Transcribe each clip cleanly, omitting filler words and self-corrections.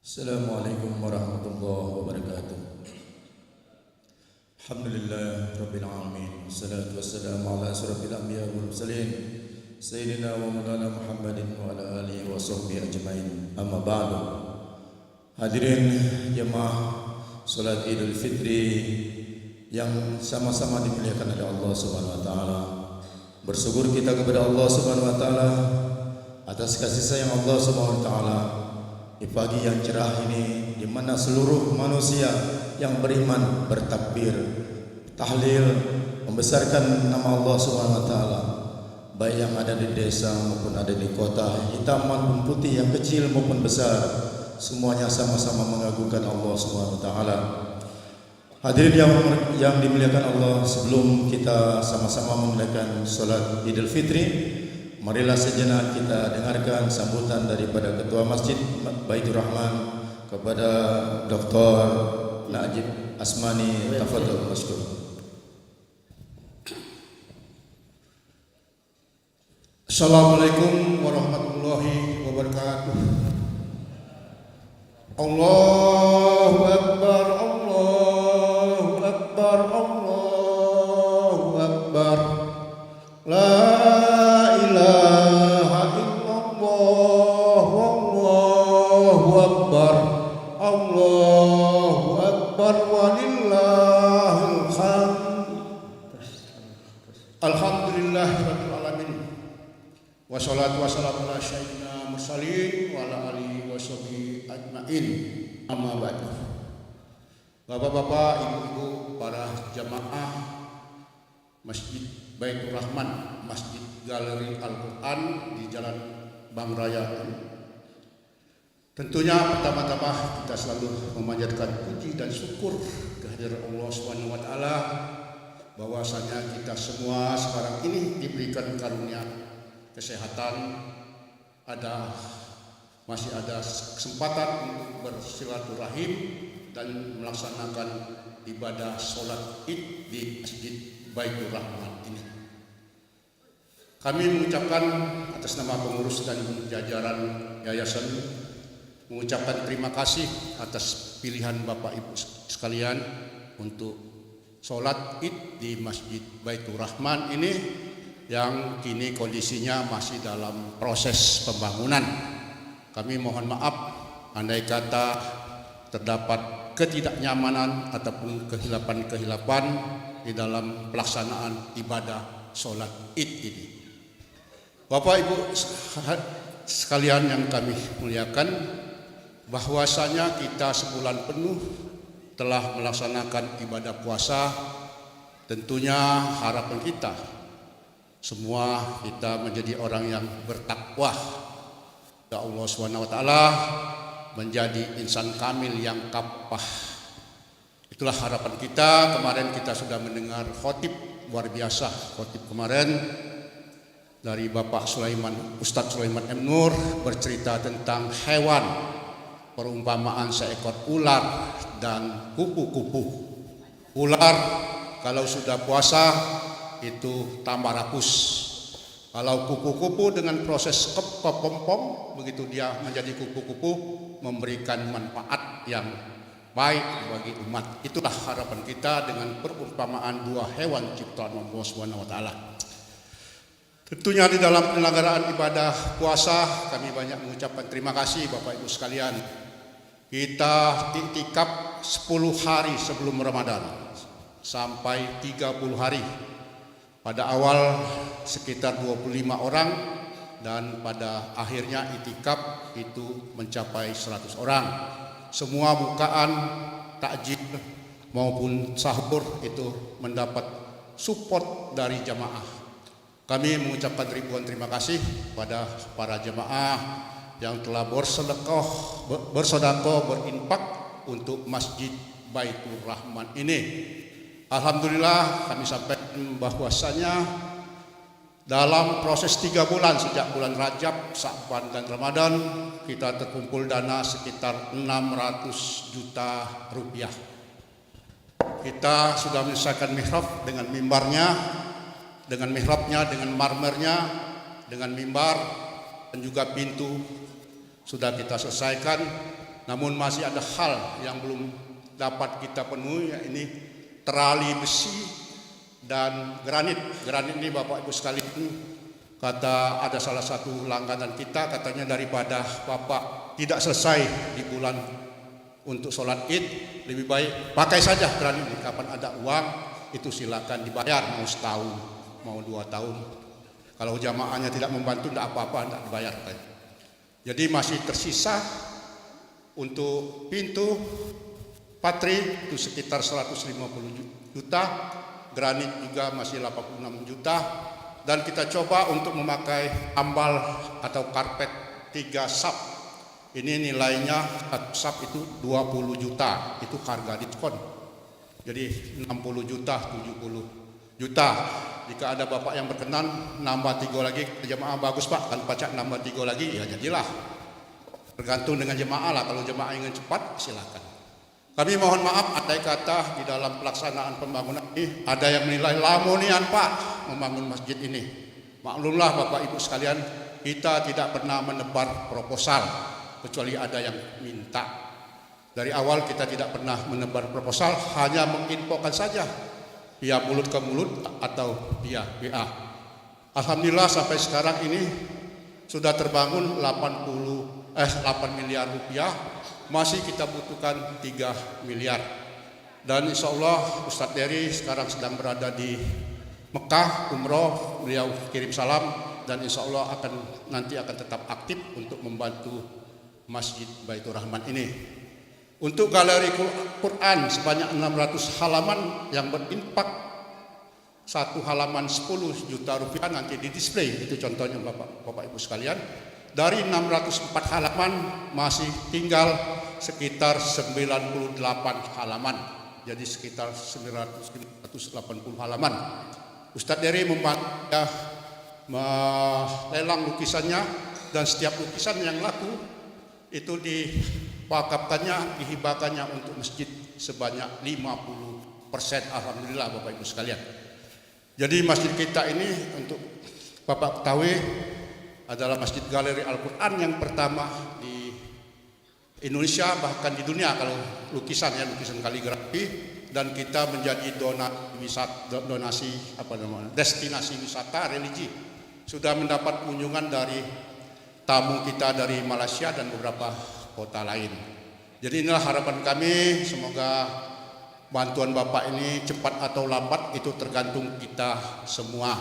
Assalamualaikum warahmatullahi wabarakatuh. Alhamdulillah rabbil alamin. Wassalatu wassalamu ala asyrafil anbiya wal mursalin sayyidina wa maulana Muhammadin wa ala alihi wa sahbihi ajmain. Amma ba'du. Hadirin jemaah salat Idul Fitri yang sama-sama dimuliakan oleh Allah Subhanahu wa taala. Bersyukur kita kepada Allah Subhanahu wa taala atas kasih sayang Allah Subhanahu wa taala di pagi yang cerah ini, di mana seluruh manusia yang beriman bertakbir, tahlil, membesarkan nama Allah Subhanahu wa taala, baik yang ada di desa maupun ada di kota, hitam maupun putih, yang kecil maupun besar, semuanya sama-sama mengagungkan Allah Subhanahu wa taala. Hadirin yang dimuliakan Allah, sebelum kita sama-sama menunaikan salat Idul Fitri, marilah sejenak kita dengarkan sambutan daripada Ketua Masjid Baitur Rahman kepada Dr. Najib Asmani. Tafadhol masykur. Assalamualaikum warahmatullahi wabarakatuh. Allahu Akbar, Allahu Akbar, Allahu Akbar. La ilaha illallah, Allahu Akbar, Allahu Akbar, walillahil hamd. Alhamdulillahirabbil alamin. Wassalatu wassalamu ala sayyidina mursalin wa ala alihi washabihi ajmain. Amma ba'du. Bapak-bapak, ibu-ibu, para jamaah Masjid Baitur Rahman, Masjid Galeri Al-Quran di Jalan Bang Raya. Tentunya pertama-tama kita selalu memanjatkan puji dan syukur kehadirat Allah Subhanahu wa taala bahwasanya kita semua sekarang ini diberikan karunia kesehatan, masih ada kesempatan untuk bersilaturahim dan melaksanakan ibadah sholat Id di Masjid Baitur Rahman ini. Kami mengucapkan atas nama pengurus dan jajaran yayasan mengucapkan terima kasih atas pilihan Bapak Ibu sekalian untuk sholat Id di Masjid Baitur Rahman ini yang kini kondisinya masih dalam proses pembangunan. Kami mohon maaf andai kata terdapat ketidaknyamanan ataupun kehilapan-kehilapan di dalam pelaksanaan ibadah sholat Id ini. Bapak Ibu sekalian yang kami muliakan, bahwasanya kita sebulan penuh telah melaksanakan ibadah puasa. Tentunya harapan kita semua kita menjadi orang yang bertakwa kepada Allah Subhanahu wa taala, menjadi insan kamil yang kafah. Itulah harapan kita. Kemarin kita sudah mendengar khotib luar biasa. Khotib kemarin dari Bapak Ustadz Sulaiman M. Nur bercerita tentang hewan, perumpamaan seekor ular dan kupu-kupu. Ular kalau sudah puasa itu tambah rakus. Kalau kupu-kupu dengan proses kepompong, begitu dia menjadi kupu-kupu, memberikan manfaat yang baik bagi umat. Itulah harapan kita dengan perumpamaan dua hewan ciptaan Allah Subhanahu wa taala. Tentunya di dalam penyelenggaraan ibadah puasa kami banyak mengucapkan terima kasih Bapak Ibu sekalian. Kita iktikaf 10 hari sebelum Ramadan sampai 30 hari. Pada awal sekitar 25 orang dan pada akhirnya iktikaf itu mencapai 100 orang. Semua bukaan, takjil maupun sahur itu mendapat support dari jamaah. Kami mengucapkan ribuan terima kasih pada para jamaah yang telah bersedekah, berinfak untuk Masjid Baitur Rahman ini. Alhamdulillah kami sampaikan bahwasanya dalam proses 3 bulan sejak bulan Rajab, Sya'ban dan Ramadan kita terkumpul dana sekitar 600 juta rupiah. Kita sudah menyelesaikan mihrab dengan mimbarnya, dengan mihrabnya, dengan marmernya, dengan mimbar dan juga pintu sudah kita selesaikan. Namun masih ada hal yang belum dapat kita penuhi, ini terali besi dan granit. Granit ini Bapak Ibu sekalian, kata ada salah satu langganan kita, katanya daripada Bapak tidak selesai di bulan untuk sholat id, lebih baik pakai saja granit ini. Kapan ada uang itu silakan dibayar, mau setahun, mau 2 tahun. Kalau jamaahnya tidak membantu, tidak apa-apa, tidak dibayar. Jadi masih tersisa untuk pintu patri itu sekitar 150 juta, granit juga masih 86 juta, dan kita coba untuk memakai ambal atau karpet 3 sap. Ini nilainya sap itu 20 juta, itu harga diskon. Jadi 60 juta, 70 juta. Jika ada bapak yang berkenan nambah 3 lagi, jemaah bagus pak, kan pacak nambah 3 lagi, ya jadilah. Tergantung dengan jemaah lah, kalau jemaah ingin cepat silakan. Kami mohon maaf ada kata di dalam pelaksanaan pembangunan ini ada yang menilai lamonian pak membangun masjid ini. Maklumlah bapak ibu sekalian, kita tidak pernah menebar proposal kecuali ada yang minta. Dari awal kita tidak pernah menebar proposal, hanya menginfokan saja via mulut ke mulut atau via WA. Alhamdulillah sampai sekarang ini sudah terbangun 8 miliar rupiah, masih kita butuhkan 3 miliar. Dan insya Allah Ustadz Dery sekarang sedang berada di Mekah umroh, beliau kirim salam, dan insya Allah nanti akan tetap aktif untuk membantu Masjid Baitur Rahman ini. Untuk galeri Quran sebanyak 600 halaman yang berimpak, satu halaman 10 juta rupiah nanti di display, itu contohnya Bapak Ibu sekalian. Dari 604 halaman masih tinggal sekitar 98 halaman, jadi sekitar 980 halaman. Ustadz Dery melelang lukisannya, dan setiap lukisan yang laku itu diwakafkannya, dihibahkannya untuk masjid sebanyak 50%. Alhamdulillah Bapak Ibu sekalian. Jadi masjid kita ini untuk Bapak ketahui adalah masjid galeri Al-Quran yang pertama di Indonesia, bahkan di dunia kalau lukisan kaligrafi, dan kita menjadi destinasi wisata religi. Sudah mendapat kunjungan dari tamu kita dari Malaysia dan beberapa kota lain. Jadi inilah harapan kami, semoga bantuan Bapak ini cepat atau lambat itu tergantung kita semua.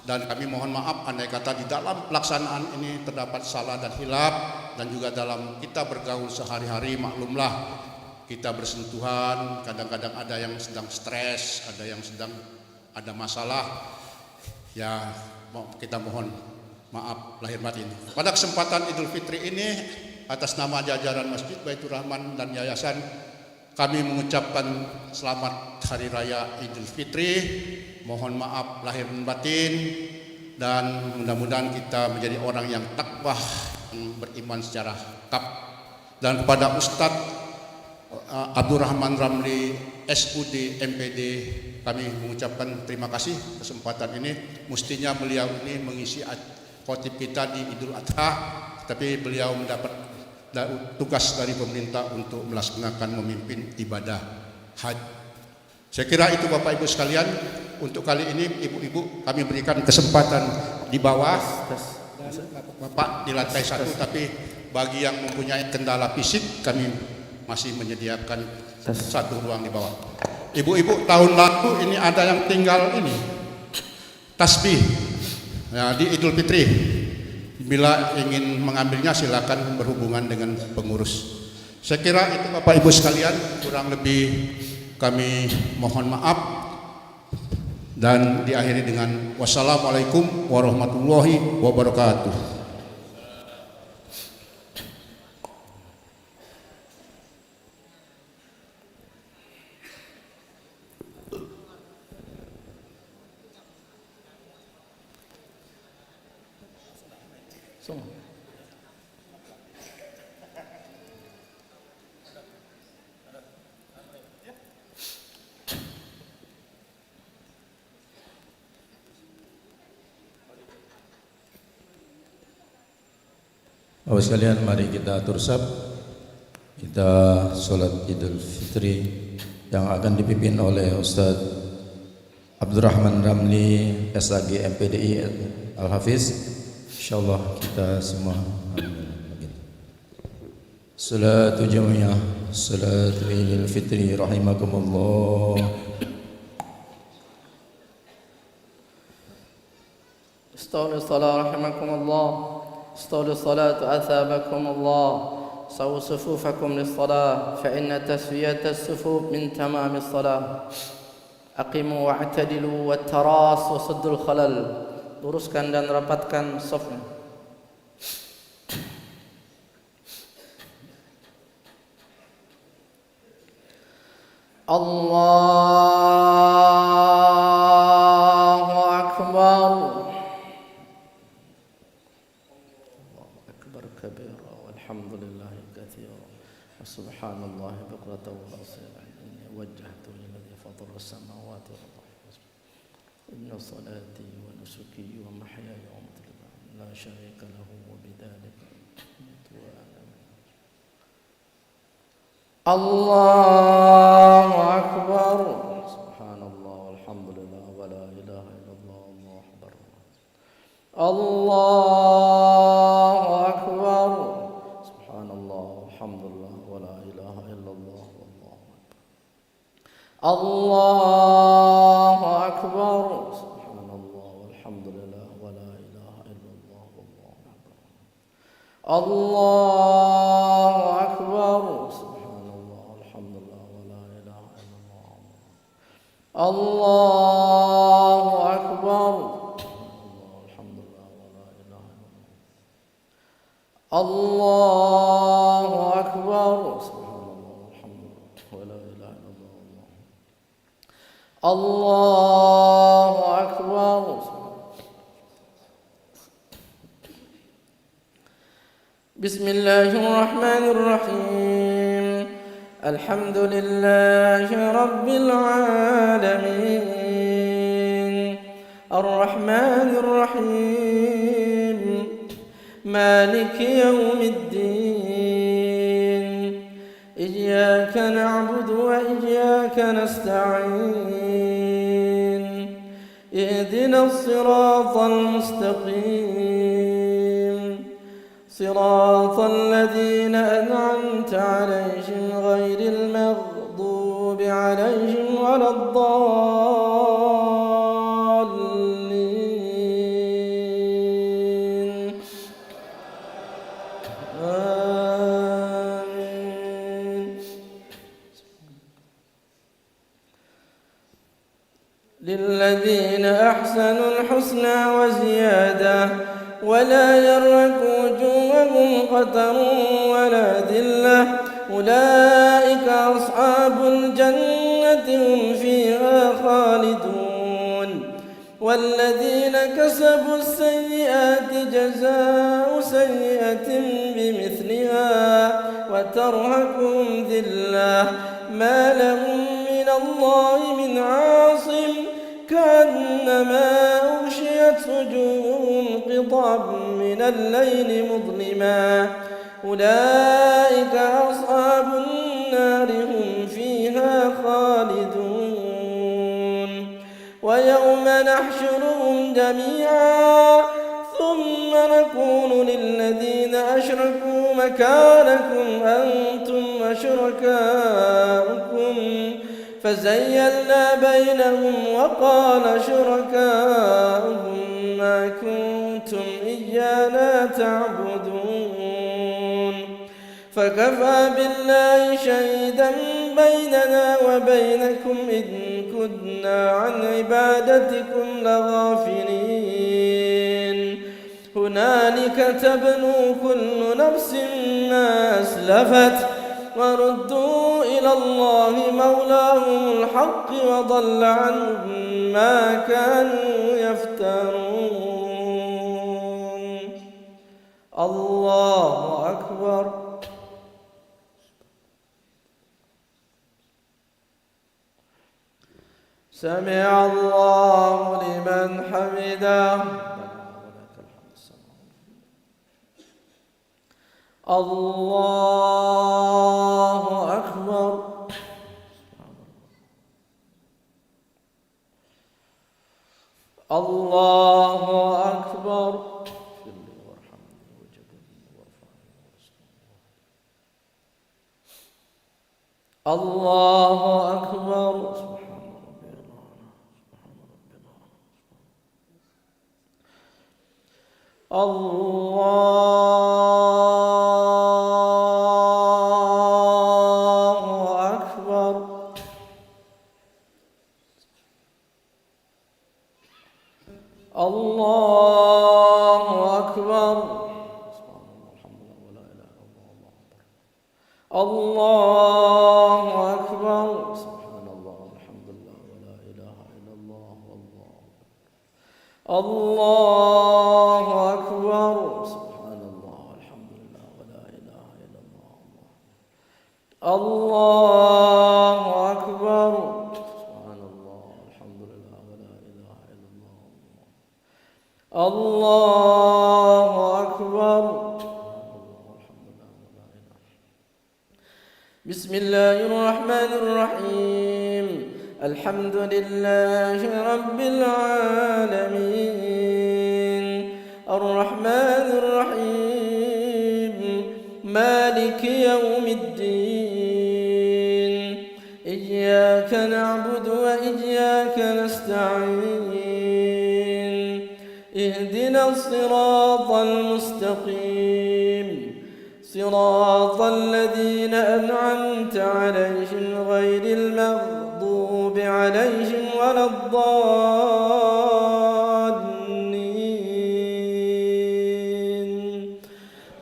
Dan kami mohon maaf andai kata di dalam pelaksanaan ini terdapat salah dan hilaf, dan juga dalam kita bergaul sehari-hari, maklumlah kita bersentuhan, kadang-kadang ada yang sedang stres, ada yang sedang ada masalah, ya kita mohon maaf lahir batin. Pada kesempatan Idul Fitri ini, atas nama jajaran Masjid Baitur Rahman dan Yayasan, kami mengucapkan selamat Hari Raya Idul Fitri. Mohon maaf lahir batin, dan mudah-mudahan kita menjadi orang yang takwa, yang beriman secara lengkap. Dan kepada Ustadz Abdurrahman Ramli SUD MPD, kami mengucapkan terima kasih kesempatan ini. Mestinya beliau ini mengisi khotib kita di Idul Adha, tapi beliau mendapat tugas dari pemerintah untuk melaksanakan memimpin ibadah haji. Saya kira itu Bapak Ibu sekalian. Untuk kali ini ibu-ibu kami berikan kesempatan di bawah, Bapak di lantai 1, tapi bagi yang mempunyai kendala fisik kami masih menyediakan 1 ruang di bawah. Ibu-ibu, tahun lalu ini ada yang tinggal ini tasbih ya, di Idul Fitri. Bila ingin mengambilnya silakan berhubungan dengan pengurus. Saya kira itu Bapak Ibu sekalian, kurang lebih kami mohon maaf, dan diakhiri dengan wassalamualaikum warahmatullahi wabarakatuh. Bapak sekalian, mari kita tursab. kita sholat Idul Fitri yang akan dipimpin oleh Ustadz Abdurrahman Ramli SAG MPDI Al-Hafiz. Insyaallah kita semua salatu jami'ah, salatu Idul Fitri rahimakumullah. استولوا الصلاة رحمكم الله. استولوا الصلاة أثابكم الله. صووا صفوفكم للصلاة فإن تسوية الصفوف من تمام الصلاة. أقيموا واعتدلوا والتراص وسدوا الخلل. luruskan dan rapatkan safnya. Allahu Akbar. Allahu Akbar kabira walhamdulillahi katsira wa subhanallahi bukratan wa asila. Inni wajjahtu lilladzi fatara as-samawati wal ardi. Inna salati wa nusuki wa mahyaya wa mamati la syarika lahu wa bidzalika Allahu Akbar. Subhanallah walhamdulillah wa la ilaha illallah Allahu Akbar. Allahu Akbar. Subhanallah walhamdulillah wa la ilaha illallah Allahu Akbar. Allahu Akbar. Subhanallah walhamdulillah wa la ilaha illallah Allahu Akbar. Allahu Akbar. Allahu Akbar. Alhamdulillah wa la ilaha illallah. Allahu Akbar. Subhanallah walhamdulillah wa la ilaha illallah. Allahu Akbar. Bismillahirrahmanirrahim. الحمد لله رب العالمين الرحمن الرحيم مالك يوم الدين إياك نعبد وإياك نستعين اهدنا الصراط المستقيم صراط الذين أنعمت عليهم غير المغضوب عليهم ولا الضالين آمين. للذين أحسنوا الحسنى وزيادة ولا يرهق وجوههم قتر ولا ذلة أولئك أصحاب الجنة هم فيها خالدون. والذين كسبوا السيئات جزاء سيئة بمثلها وترهقهم ذلة ما لهم من الله من عاصم كأنما أغشيت وجوههم قطعا من الليل مظلما أولئك أصحاب النار هم فيها خالدون. ويوم نحشرهم جميعا ثم نقول للذين أشركوا مكانكم أنتم وشركاؤكم فزيلنا بينهم وقال شركاؤهم ما كنتم إيانا تعبدون فكفى بالله شهيدا بيننا وبينكم إن كنا عن عبادتكم لغافلين. هنالك تبلو كل نفس ما أسلفت وردوا إلى الله مولاهم الحق وضل عنهم ما كانوا يفترون. الله أكبر. سمع الله لمن حمده. الله أكبر. الله أكبر. الله أكبر. الله أكبر. الله أكبر. الله أكبر. سبحان الله والحمد لله ولا إله إلا الله والله الله أكبر. سبحان الله والحمد لله ولا إله إلا الله الله أكبر. سبحان الله والحمد لله ولا إله إلا الله الله أكبر. بسم الله الرحمن الرحيم. الحمد لله رب العالمين الرحمن الرحيم مالك يوم الدين إياك نعبد وإياك نستعين اهدنا الصراط المستقيم صراط الذين أنعمت عليهم غير المغضوب عليهم ولا الضالين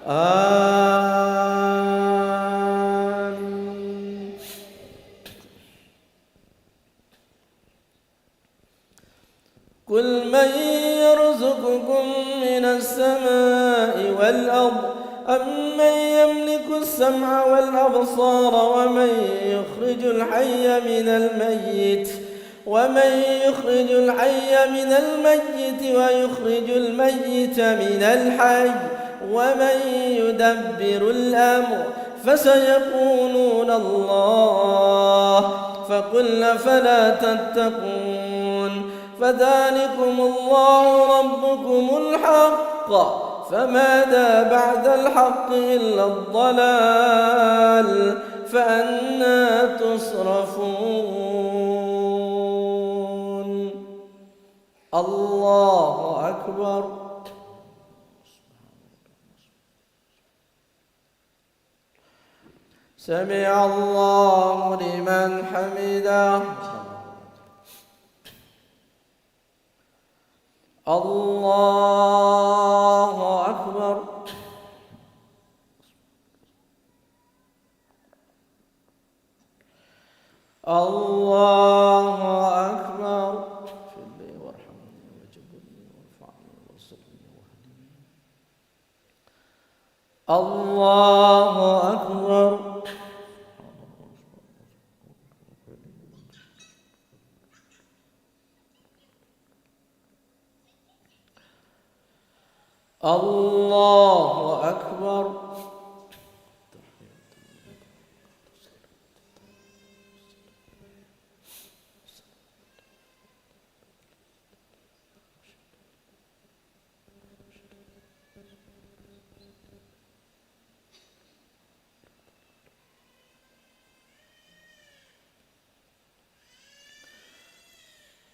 آمين. قل من يرزقكم من السماء والأرض أمن يملك السمع والأبصار ومن يخرج الحي من الميت ويخرج الميت من الحي ومن يدبر الأمر فسيقولون الله فقل فلا تتقون فذلكم الله ربكم الحق فماذا بعد الحق إلا الضلال فأنى تصرفون. الله أكبر. سمع الله لمن حمده. الله أكبر. الله أكبر. الله أكبر. الله أكبر.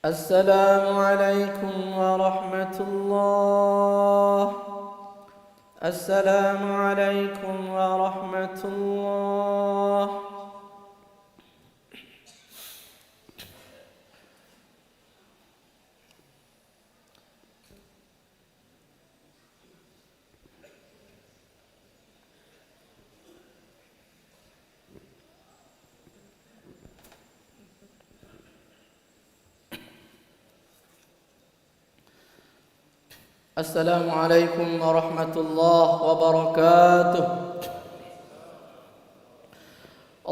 السلام عليكم ورحمة الله. السلام عليكم ورحمة الله. السلام عليكم ورحمة الله وبركاته.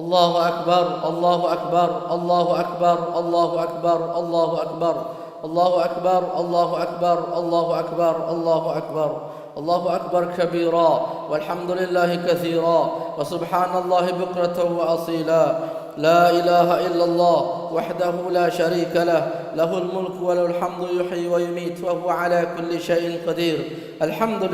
الله أكبر الله أكبر الله أكبر الله أكبر الله أكبر الله أكبر الله أكبر الله أكبر الله أكبر الله أكبر كبيرا والحمد لله كثيرا وسبحان الله بكرة وأصيلا لا إله إلا الله وحده لا شريك له له الملك وله الحمد يحيي ويميت وهو على كل شيء قدير الحمد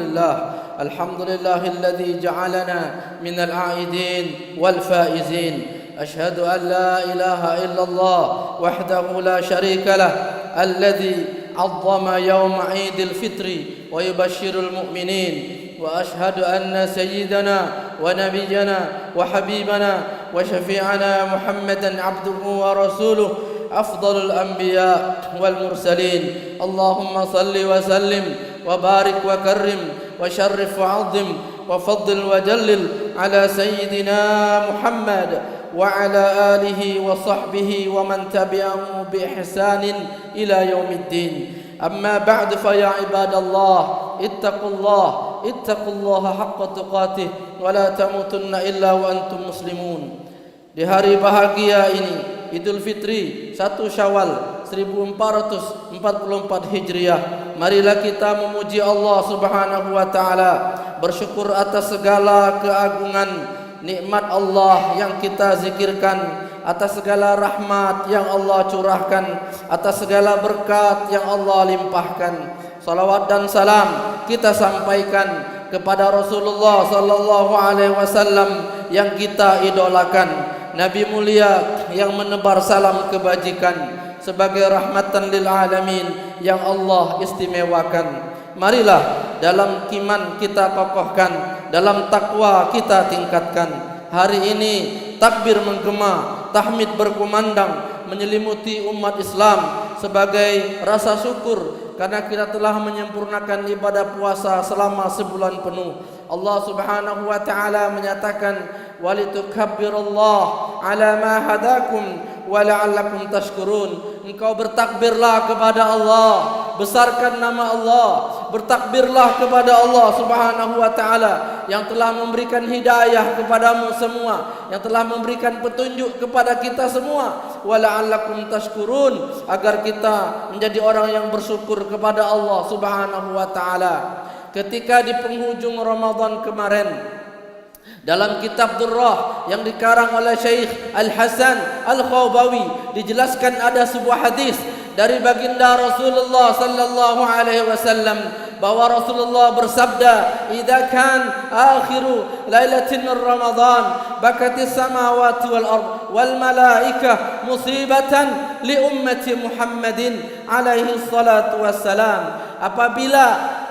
لله الذي جعلنا من العائدين والفائزين أشهد أن لا إله إلا الله وحده لا شريك له الذي عظم يوم عيد الفطر ويبشر المؤمنين وأشهد أن سيدنا ونبينا وحبيبنا وشفيعنا محمدا عبده ورسوله أفضل الأنبياء والمرسلين اللهم صل وسلم وبارك وكرم وشرف وعظم وفضل وجلل على سيدنا محمد وعلى آله وصحبه ومن تبعه بإحسان إلى يوم الدين أما بعد فيا عباد الله اتقوا الله حق تقاته ولا تموتن إلا وأنتم مسلمون. Di hari bahagia ini Idul Fitri 1 Syawal 1444 Hijriah, marilah kita memuji Allah Subhanahu wa taala, bersyukur atas segala keagungan nikmat Allah yang kita zikirkan, atas segala rahmat yang Allah curahkan, atas segala berkat yang Allah limpahkan. Salawat dan salam kita sampaikan kepada Rasulullah sallallahu alaihi wasallam yang kita idolakan, Nabi mulia yang menebar salam kebajikan sebagai rahmatan lil alamin yang Allah istimewakan. Marilah dalam iman kita kokohkan, dalam takwa kita tingkatkan. Hari ini takbir menggema, tahmid berkumandang menyelimuti umat Islam sebagai rasa syukur karena kita telah menyempurnakan ibadah puasa selama sebulan penuh. Allah Subhanahu wa taala menyatakan walitukabbirullaha ala ma hadakum wa la'allakum tashkurun. Engkau bertakbirlah kepada Allah, besarkan nama Allah, bertakbirlah kepada Allah Subhanahu wa taala yang telah memberikan hidayah kepadamu semua, yang telah memberikan petunjuk kepada kita semua, wa la'allakum tashkurun, agar kita menjadi orang yang bersyukur kepada Allah Subhanahu wa taala. Ketika di penghujung Ramadan kemarin, dalam kitab Durrah yang dikarang oleh Syekh Al-Hasan Al-Khawbawi dijelaskan ada sebuah hadis dari baginda Rasulullah sallallahu alaihi wasallam bahwa Rasulullah bersabda, "Idza kan akhiru lailatin min Ramadan bakatis samawati wal ard wal malaikah musibatan li ummati Muhammadin alaihi salatu wassalam." Apabila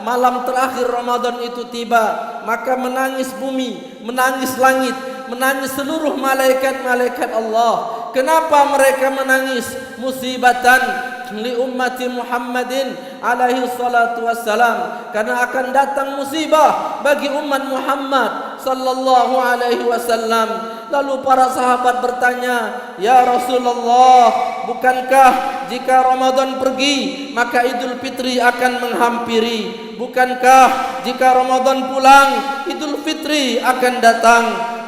malam terakhir Ramadan itu tiba, maka menangis bumi, menangis langit, menangis seluruh malaikat-malaikat Allah. Kenapa mereka menangis? Musibatan li ummati Muhammadin alaihi salatu wassalam, karena akan datang musibah bagi umat Muhammad sallallahu alaihi wasallam. Lalu para sahabat bertanya, "Ya Rasulullah, bukankah jika Ramadan pergi maka Idul Fitri akan menghampiri? Bukankah jika Ramadan pulang Idul Fitri akan datang?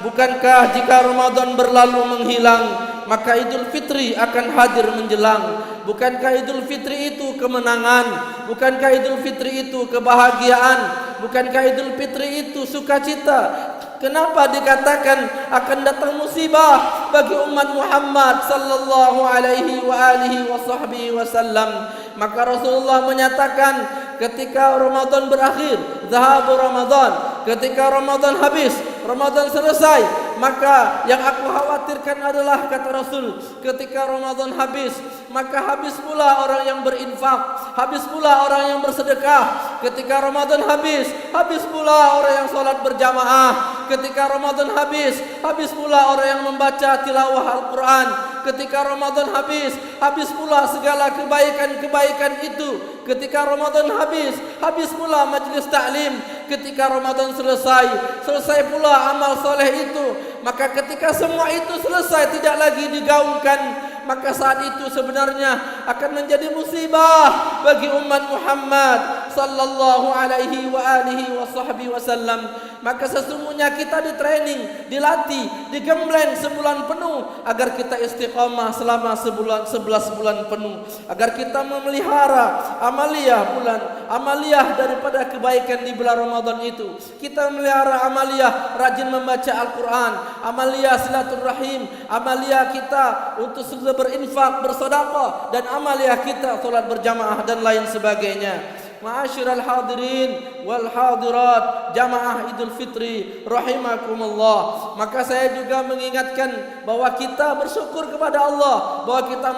Bukankah jika Ramadan berlalu menghilang maka Idul Fitri akan hadir menjelang? Bukankah Idul Fitri itu kemenangan? Bukankah Idul Fitri itu kebahagiaan? Bukankah Idul Fitri itu sukacita? Kenapa dikatakan akan datang musibah bagi umat Muhammad sallallahu alaihi wa alihi wa sahbihi wasallam?" Maka Rasulullah menyatakan, ketika Ramadan berakhir, zahabu Ramadan, ketika Ramadan habis, Ramadan selesai, maka yang aku khawatirkan adalah, kata Rasul, ketika Ramadan habis, maka habis pula orang yang berinfak, habis pula orang yang bersedekah. Ketika Ramadan habis, habis pula orang yang sholat berjamaah. Ketika Ramadan habis, habis pula orang yang membaca tilawah Al-Quran. Ketika Ramadan habis, habis pula segala kebaikan-kebaikan itu. Ketika Ramadan habis, habis pula majlis taklim. Ketika Ramadan selesai pula amal soleh itu. Maka ketika semua itu selesai, tidak lagi digaungkan, maka saat itu sebenarnya akan menjadi musibah bagi umat Muhammad sallallahu alaihi wa alihi wa sahbihi wasallam. Maka sesungguhnya kita ditraining, dilatih, digembleng sebulan penuh agar kita istiqamah selama 11 bulan penuh, agar kita memelihara amaliyah daripada kebaikan di bulan Ramadan itu. Kita memelihara amaliyah rajin membaca Al-Quran, amaliyah silaturahim, amaliyah kita untuk segera berinfak, bersedekah, dan amaliyah kita solat berjamaah dan lain sebagainya. Ma'asyiral hadirin wal hadirat jamaah Idul Fitri rahimakumullah. Maka saya juga mengingatkan bahwa kita bersyukur kepada Allah bahwa kita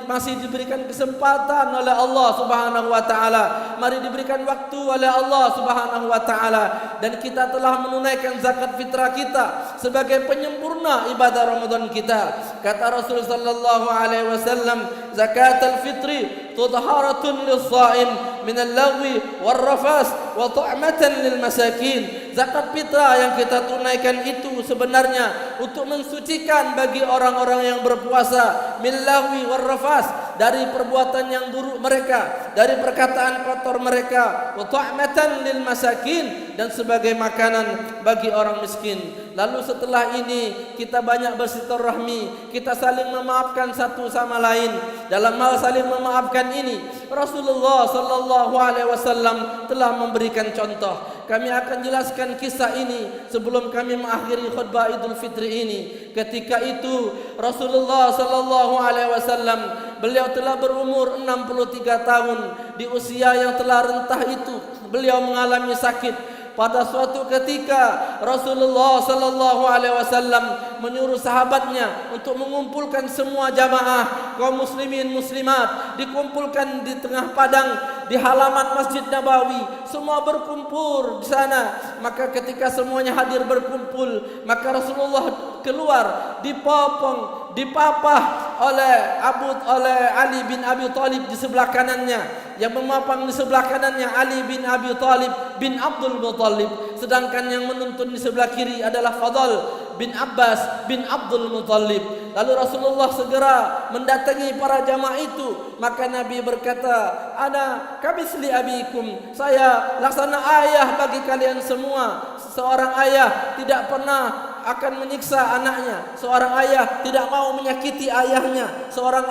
masih diberikan kesempatan oleh Allah Subhanahu wa taala, mari diberikan waktu oleh Allah Subhanahu wa taala, dan kita telah menunaikan zakat fitrah kita sebagai penyempurna ibadah Ramadan kita. Kata Rasul sallallahu alaihi wasallam, zakatul fitri tudharatun lis-shaim min al-lagwi war-rafas wa ta'matan lil masakin. Zakat fitrah yang kita tunaikan itu sebenarnya untuk mensucikan bagi orang-orang yang berpuasa, min lagwi war-rafas, dari perbuatan yang buruk mereka, dari perkataan kotor mereka, wa ta'matan lil masakin, dan sebagai makanan bagi orang miskin. Lalu setelah ini kita banyak bersilaturahmi, kita saling memaafkan satu sama lain. Dalam hal saling memaafkan ini, Rasulullah sallallahu alaihi wasallam telah memberikan contoh. Kami akan jelaskan kisah ini sebelum kami mengakhiri khutbah Idul Fitri ini. Ketika itu Rasulullah sallallahu alaihi wasallam, beliau telah berumur 63 tahun. Di usia yang telah rentah itu beliau mengalami sakit. Pada suatu ketika Rasulullah sallallahu alaihi wasallam menyuruh sahabatnya untuk mengumpulkan semua jamaah kaum muslimin muslimat, dikumpulkan di tengah padang di halaman Masjid Nabawi. Semua berkumpul di sana. Maka ketika semuanya hadir berkumpul, maka Rasulullah keluar dipapah oleh Ali bin Abi Thalib di sebelah kanannya. Yang memapang di sebelah kanannya Ali bin Abi Thalib bin Abdul Muttalib, sedangkan yang menuntun di sebelah kiri adalah Fadl bin Abbas bin Abdul Muttalib. Lalu Rasulullah segera mendatangi para jamaah itu. Maka Nabi berkata, ana kamisli abikum, saya laksana ayah bagi kalian semua. Seorang ayah tidak pernah akan menyiksa anaknya. Seorang ayah tidak mau menyakiti ayahnya. Seorang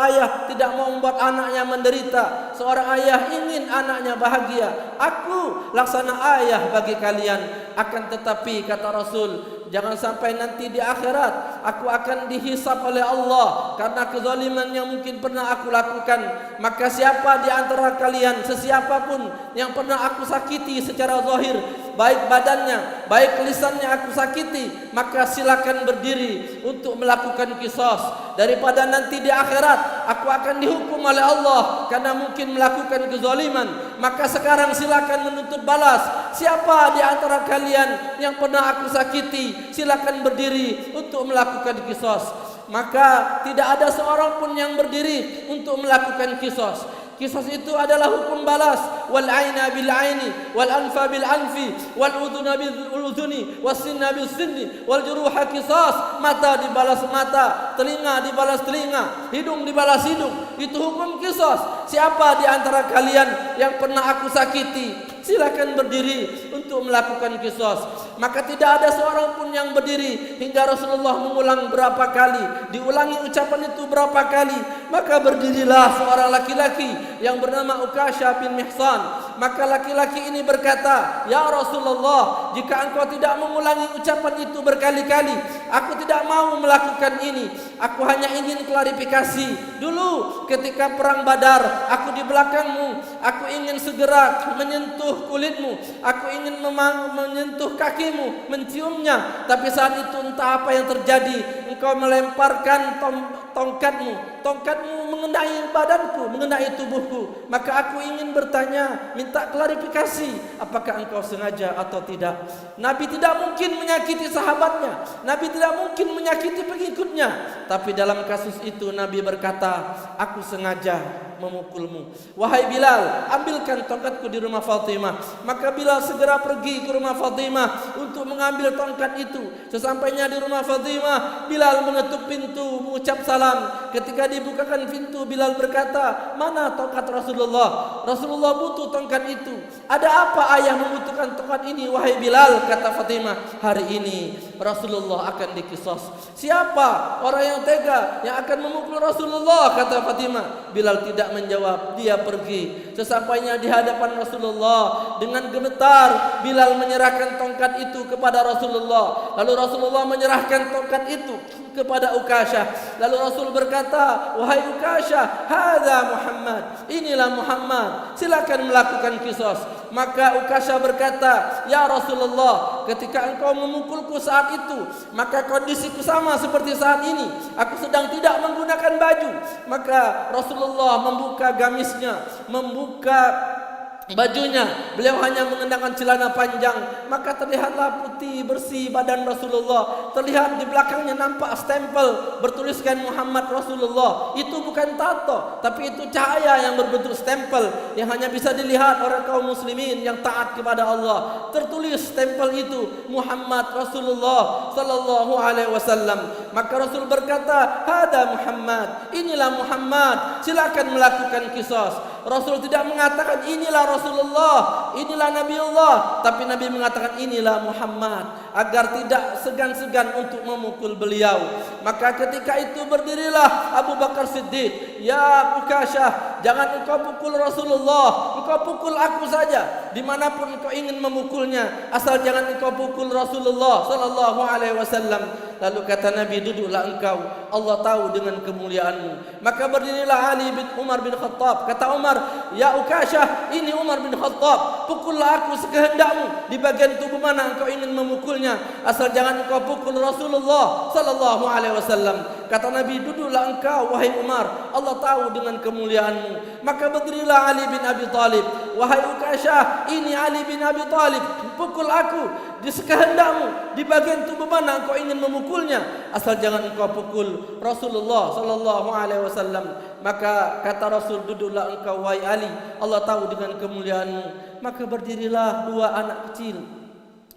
ayah tidak mau membuat anaknya menderita. Seorang ayah ingin anaknya bahagia. Aku laksana ayah bagi kalian. Akan tetapi kata Rasul, jangan sampai nanti di akhirat aku akan dihisab oleh Allah karena kezaliman yang mungkin pernah aku lakukan. Maka siapa di antara kalian, sesiapapun yang pernah aku sakiti secara zahir, baik badannya, baik lisannya aku sakiti, maka silakan berdiri untuk melakukan qisas. Daripada nanti di akhirat aku akan dihukum oleh Allah karena mungkin melakukan kezaliman, maka sekarang silakan menuntut balas. Siapa di antara kalian yang pernah aku sakiti, silakan berdiri untuk melakukan qisas. Maka tidak ada seorang pun yang berdiri untuk melakukan qisas. Qisas itu adalah hukum balas. Wal aina bil aini, wal anfa bil anfi, wal udhuna bil udhuni, was sinna bil sinni, wal juruha qisas. Mata dibalas mata, telinga dibalas telinga, hidung dibalas hidung. Itu hukum qisas. Siapa di antara kalian yang pernah aku sakiti, silakan berdiri untuk melakukan qisas. Maka tidak ada seorang pun yang berdiri hingga Rasulullah mengulang berapa kali, diulangi ucapan itu berapa kali. Maka berdirilah seorang laki-laki yang bernama Ukasha bin Mihsan. Maka laki-laki ini berkata, ya Rasulullah, jika engkau tidak mengulangi ucapan itu berkali-kali, aku tidak mau melakukan ini. Aku hanya ingin klarifikasi. Dulu ketika perang Badar, aku di belakangmu, aku ingin segera menyentuh kulitmu, aku ingin menyentuh kakimu, menciumnya. Tapi saat itu entah apa yang terjadi, engkau melemparkan tongkatmu mengenai badanku, mengenai tubuhku. Maka aku ingin bertanya, minta klarifikasi, apakah engkau sengaja atau tidak? Nabi tidak mungkin menyakiti sahabatnya, Nabi tidak mungkin menyakiti pengikutnya. Tapi dalam kasus itu Nabi berkata, aku sengaja memukulmu. Wahai Bilal, ambilkan tongkatku di rumah Fatimah. Maka Bilal segera pergi ke rumah Fatimah untuk mengambil tongkat itu. Sesampainya di rumah Fatimah, Bilal mengetuk pintu, mengucap salam. Ketika dibukakan pintu, Bilal berkata, mana tongkat Rasulullah? Rasulullah butuh tongkat itu. Ada apa ayah membutuhkan tongkat ini, wahai Bilal? Kata Fatimah, hari ini Rasulullah akan dikisos. Siapa orang yang tega yang akan memukul Rasulullah? Kata Fatimah. Bilal tidak menjawab, dia pergi. Sesampainya di hadapan Rasulullah, dengan gemetar Bilal menyerahkan tongkat itu kepada Rasulullah. Lalu Rasulullah menyerahkan tongkat itu kepada Ukasyah. Lalu Rasul berkata, wahai Ukasyah, hadza Muhammad, inilah Muhammad, silakan melakukan kisos. Maka Ukasyah berkata, ya Rasulullah, ketika engkau memukulku saat itu, maka kondisiku sama seperti saat ini. Aku sedang tidak menggunakan baju. Maka Rasulullah membuka gamisnya, membuka bajunya. Beliau hanya mengenakan celana panjang. Maka terlihatlah putih bersih badan Rasulullah. Terlihat di belakangnya nampak stempel bertuliskan Muhammad Rasulullah. Itu bukan tato, tapi itu cahaya yang berbentuk stempel yang hanya bisa dilihat oleh kaum muslimin yang taat kepada Allah. Tertulis stempel itu Muhammad Rasulullah sallallahu alaihi wasallam. Maka Rasul berkata, hada Muhammad, inilah Muhammad, silakan melakukan kisos. Rasul tidak mengatakan inilah Rasulullah, inilah Nabiullah, tapi Nabi mengatakan inilah Muhammad, agar tidak segan-segan untuk memukul beliau. Maka ketika itu berdirilah Abu Bakar Siddiq, ya Ukasyah, jangan engkau pukul Rasulullah, engkau pukul aku saja, dimanapun engkau ingin memukulnya, asal jangan engkau pukul Rasulullah sallallahu alaihi wasallam. Lalu kata Nabi, duduklah engkau, Allah tahu dengan kemuliaanmu. Maka berdirilah Ali bin Umar bin Khattab. Kata Umar, ya Ukasyah, ini Umar bin Khattab, pukullah aku sekehendakmu di bagian tubuh mana engkau ingin memukulnya, asal jangan engkau pukul Rasulullah sallallahu alaihi wasallam. Kata Nabi, duduklah engkau wahai Umar, Allah tahu dengan kemuliaanmu. Maka berdirilah Ali bin Abi Thalib, wahai Ukasyah, ini Ali bin Abi Thalib, pukul aku di sekehendakmu di bagian tubuh mana engkau ingin memukulnya, asal jangan engkau pukul Rasulullah sallallahu alaihi wasallam. Maka kata Rasul, duduklah engkau wahai Ali, Allah tahu dengan kemuliaanmu. Maka berdirilah dua anak kecil,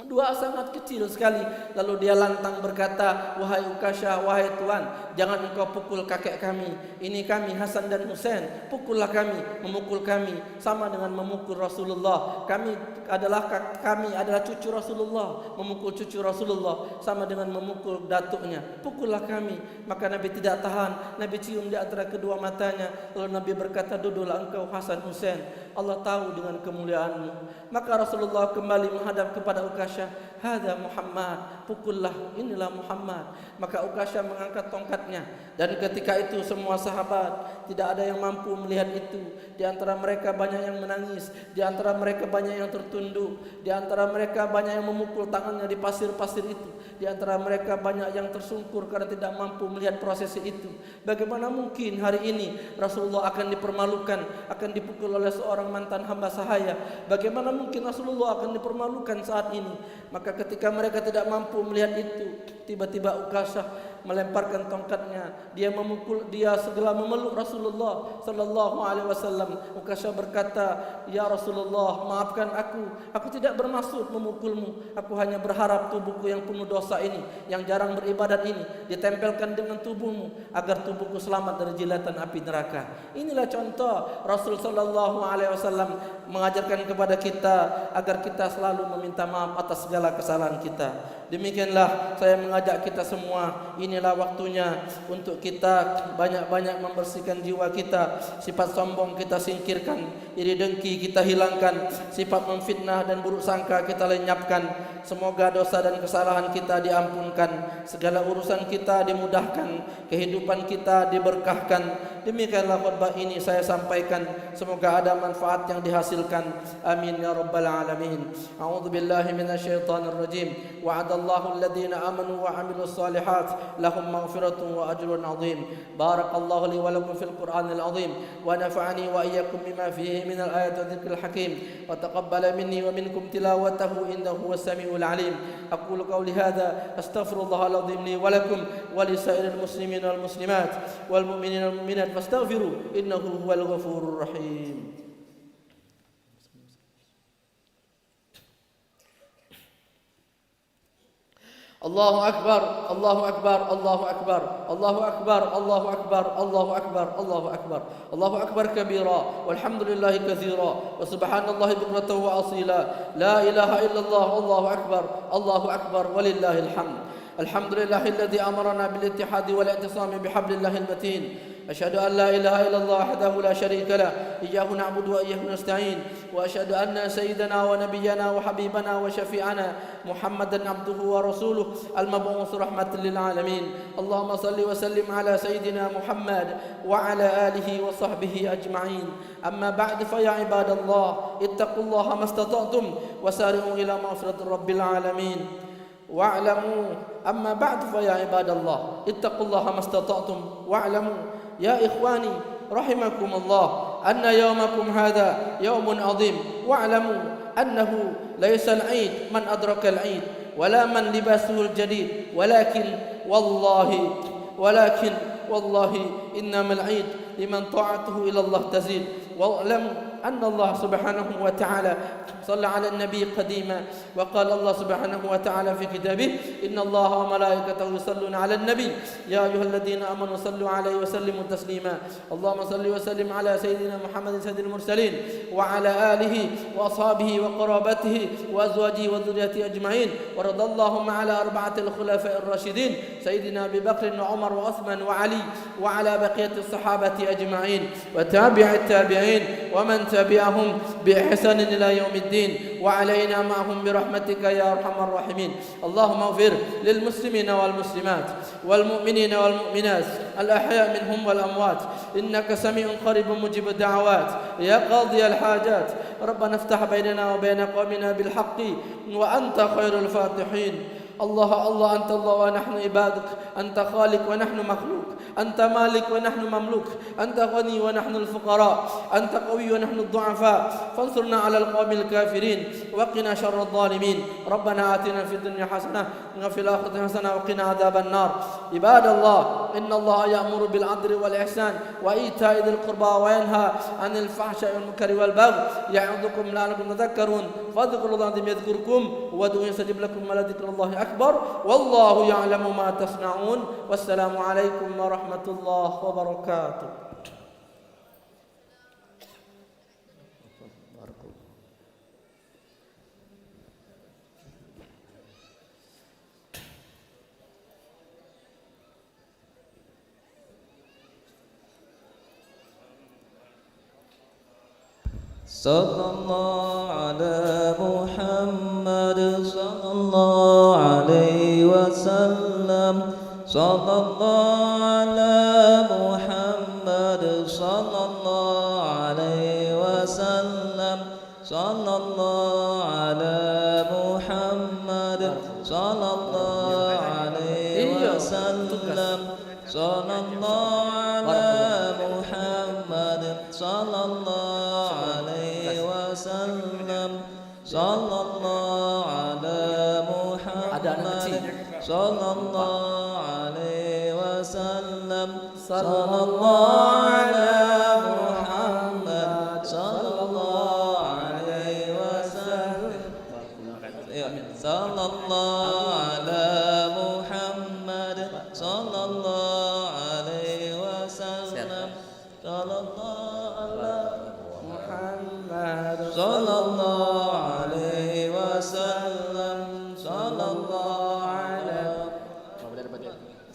dua sangat kecil sekali. Lalu dia lantang berkata, wahai Ukasyah, wahai Tuan, jangan engkau pukul kakek kami. Ini kami Hasan dan Husain. Pukullah kami, memukul kami sama dengan memukul Rasulullah. Kami adalah cucu Rasulullah. Memukul cucu Rasulullah sama dengan memukul datuknya. Pukullah kami. Maka Nabi tidak tahan. Nabi cium di antara kedua matanya. Lalu Nabi berkata, duduklah engkau Hasan Husain, Allah tahu dengan kemuliaanmu. Maka Rasulullah kembali menghadap kepada Ukasyah, hada Muhammad, pukullah, inilah Muhammad. Maka Ukasyah mengangkat tongkatnya. Dan ketika itu semua sahabat tidak ada yang mampu melihat itu. Di antara mereka banyak yang menangis, di antara mereka banyak yang tertunduk, di antara mereka banyak yang memukul tangannya di pasir-pasir itu, di antara mereka banyak yang tersungkur karena tidak mampu melihat prosesi itu. Bagaimana mungkin hari ini Rasulullah akan dipermalukan, akan dipukul oleh seorang mantan hamba sahaya? Bagaimana mungkin Rasulullah akan dipermalukan saat ini? Maka ketika mereka tidak mampu melihat itu, tiba-tiba Ukasyah melemparkan tongkatnya. Dia segera memeluk Rasulullah sallallahu alaihi wasallam. Ukasyah berkata, ya Rasulullah, maafkan aku tidak bermaksud memukulmu. Aku hanya berharap tubuhku yang penuh dosa ini, yang jarang beribadat ini, ditempelkan dengan tubuhmu agar tubuhku selamat dari jilatan api neraka. Inilah contoh Rasul sallallahu alaihi wasallam mengajarkan kepada kita agar kita selalu meminta maaf atas segala kesalahan kita. Demikianlah saya mengajak kita semua, inilah waktunya untuk kita banyak-banyak membersihkan jiwa kita. Sifat sombong kita singkirkan, iri dengki kita hilangkan, sifat memfitnah dan buruk sangka kita lenyapkan. Semoga dosa dan kesalahan kita diampunkan, segala urusan kita dimudahkan, kehidupan kita diberkahkan. Demikianlah khutbah ini saya sampaikan. Semoga ada manfaat yang dihasilkan hasilkan. Amin ya rabbal alamin. A'udzu billahi minasyaitonir rajim. Wa'adallahu alladhina amanu wa 'amilus solihat lahum maghfiratun wa ajrun 'azim. Barakallahu li wa lakum fil Qur'anil 'azim wa nafa'ani wa iyyakum bima fihi minal ayati wa dzikril hakim wa taqabbala minni wa minkum tilawatahu innahu huwas samiul 'alim. Aqulu qawli hadza astaghfirullahal 'azim li wa lakum wa li sa'iril muslimin wal muslimat wal mu'minina wal mu'minat fastaghfiru innahu huwal ghafurur rahim. Allahu akbar, Allahu akbar, Allahu akbar, Allahu akbar, Allahu akbar, Allahu akbar, Allahu akbar, Allahu akbar kabira, walhamdulillahi katsira, wa subhanallahi bukratan wa asila, la ilaha illallah, Allahu akbar, walillahil hamd. Alhamdulillahilladzi amarna bil ittihadi wal i'tisami bihablillahil matin. أشهد أن لا إله إلا الله وحده لا شريك له إياه نعبد وإياه نستعين وأشهد أن سيدنا ونبينا وحبيبنا وشفيعنا محمدا عبده ورسوله المبعوث رحمة للعالمين. اللهم صل وسلم على سيدنا محمد وعلى آله وصحبه أجمعين. أما بعد فيا عباد الله اتقوا الله ما استطعتم وسارعوا إلى مغفرة رب العالمين واعلموا. أما بعد فيا عباد الله اتقوا الله ما استطعتم واعلموا يا إخواني رحمكم الله أن يومكم هذا يوم عظيم. واعلموا أنه ليس العيد من أدرك العيد ولا من لباسه الجديد ولكن والله إنما العيد لمن طاعته إلى الله تزيد. واعلموا أن الله سبحانه وتعالى صلى على النبي قديما وقال الله سبحانه وتعالى في كتابه إن الله وملائكته يصلون على النبي يا أيها الذين آمنوا صلوا عليه وسلموا تسليما. اللهم صل وسلم على سيدنا محمد سيد المرسلين وعلى آله وأصحابه وقرابته وأزواجه وذريته أجمعين. ورضى اللهم على أربعة الخلفاء الراشدين سيدنا أبي بكر وعمر وعثمان وعلي وعلى بقية الصحابة أجمعين وتابع التابعين ومن تبعهم بإحسان إلى يوم الدين وعلينا معهم برحمتك يا أرحم الراحمين. اللهم اغفر للمسلمين والمسلمات والمؤمنين والمؤمنات الأحياء منهم والأموات إنك سميع قريب مجيب الدعوات يا قاضي الحاجات. ربنا افتح بيننا وبين قومنا بالحق وأنت خير الفاتحين. الله الله أنت الله ونحن عبادك. أنت خالق ونحن مخلوق. أنت مالك ونحن مملوك. أنت غني ونحن الفقراء. أنت قوي ونحن الضعفاء. فانصرنا على القوم الكافرين وقنا شر الظالمين. ربنا آتنا في الدنيا حسنة وفي الآخرة حسنة وقنا عذاب النار. عباد الله إن الله يأمر بالعدل والإحسان وإيتاء ذي القربى وينهى عن الفحشاء والمنكر والبغي يعظكم لعلكم تذكرون. فاذكروا الله العظيم يذكركم وادعوه يستجب لكم ولذكر الله أكبر والله يعلم ما تصنعون. والسلام عليكم ورحمة الله وبركاته. Sallallahu ala Muhammad sallallahu alaihi wasallam. Sallallahu ala Muhammad sallallahu alaihi wasallam. Sallallahu ala Muhammad sallallahu alaihi wasallam. Sallallahu ala Muhammad sallallahu alaihi wasallam. Sallallahu ala Muhammad sallallahu alaihi wasallam. Sallallahu ala Muhammad sallallahu alaihi wasallam. Sallallahu ala Muhammad sallallahu alaihi wasallam. Sallallahu ala Muhammad sallallahu alaihi wasallam. Sallallahu ala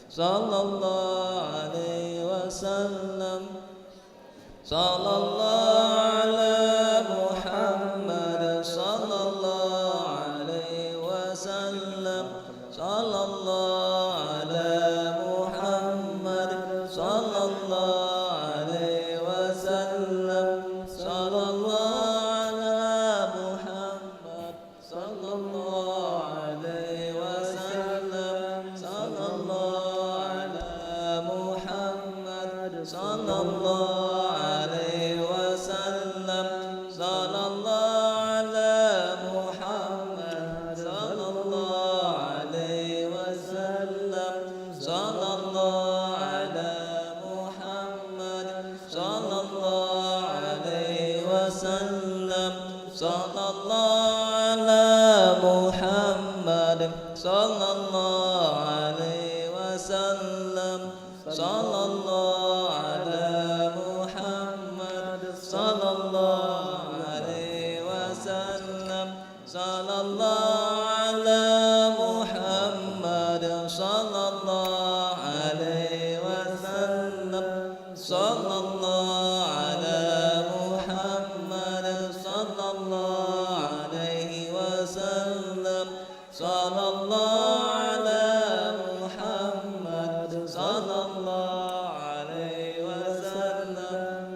sallallahu alaihi wasallam. Sallallahu ala Muhammad sallallahu alaihi wasallam. Sallallahu ala Muhammad sallallahu alaihi wasallam. Sallallahu محمد صلى الله عليه وسلم صلى الله على محمد صلى الله عليه وسلم صلى الله على محمد صلى الله عليه وسلم صلى الله على محمد صلى الله عليه وسلم صلى الله على محمد صلى الله عليه وسلم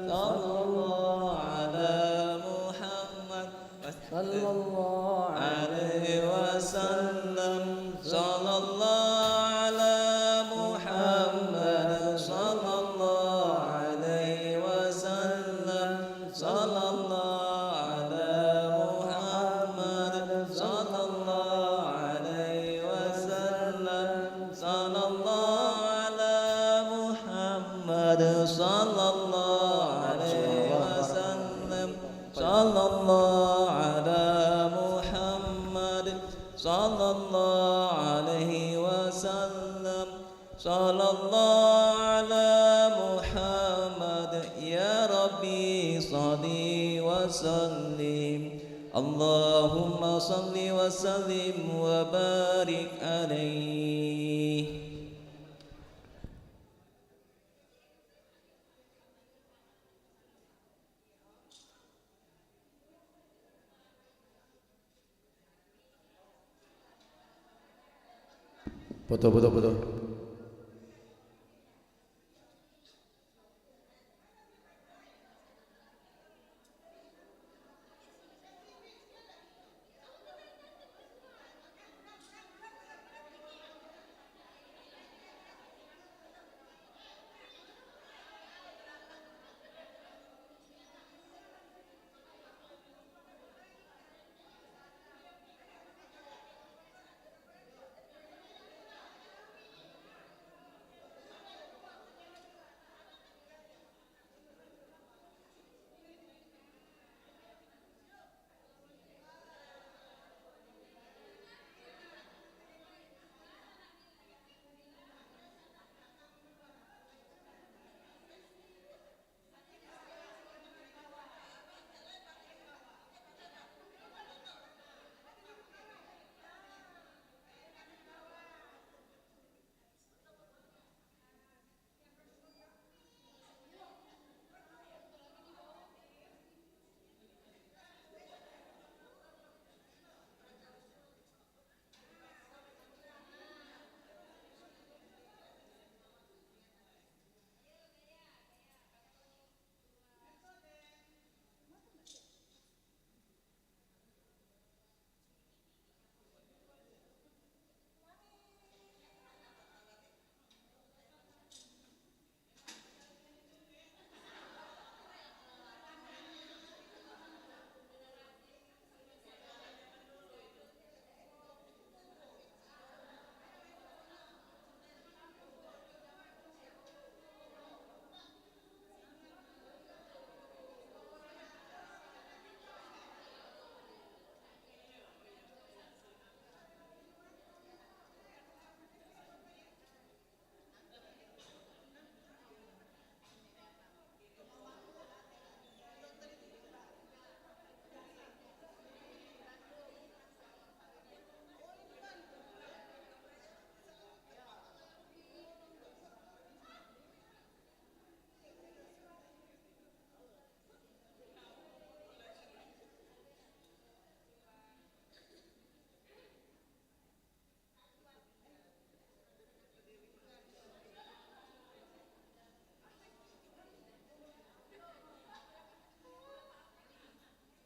صلى الله على محمد صلى الله عليه وسلم صلى الله على محمد صلى الله عليه وسلم صلى الله على محمد صلى الله عليه وسلم صلى الله على محمد صلى الله عليه وسلم صلى الله على محمد صلى الله عليه وسلم صلى الله على محمد يا ربي صل وسلم اللهم صل وسلم وبارك عليه. Foto.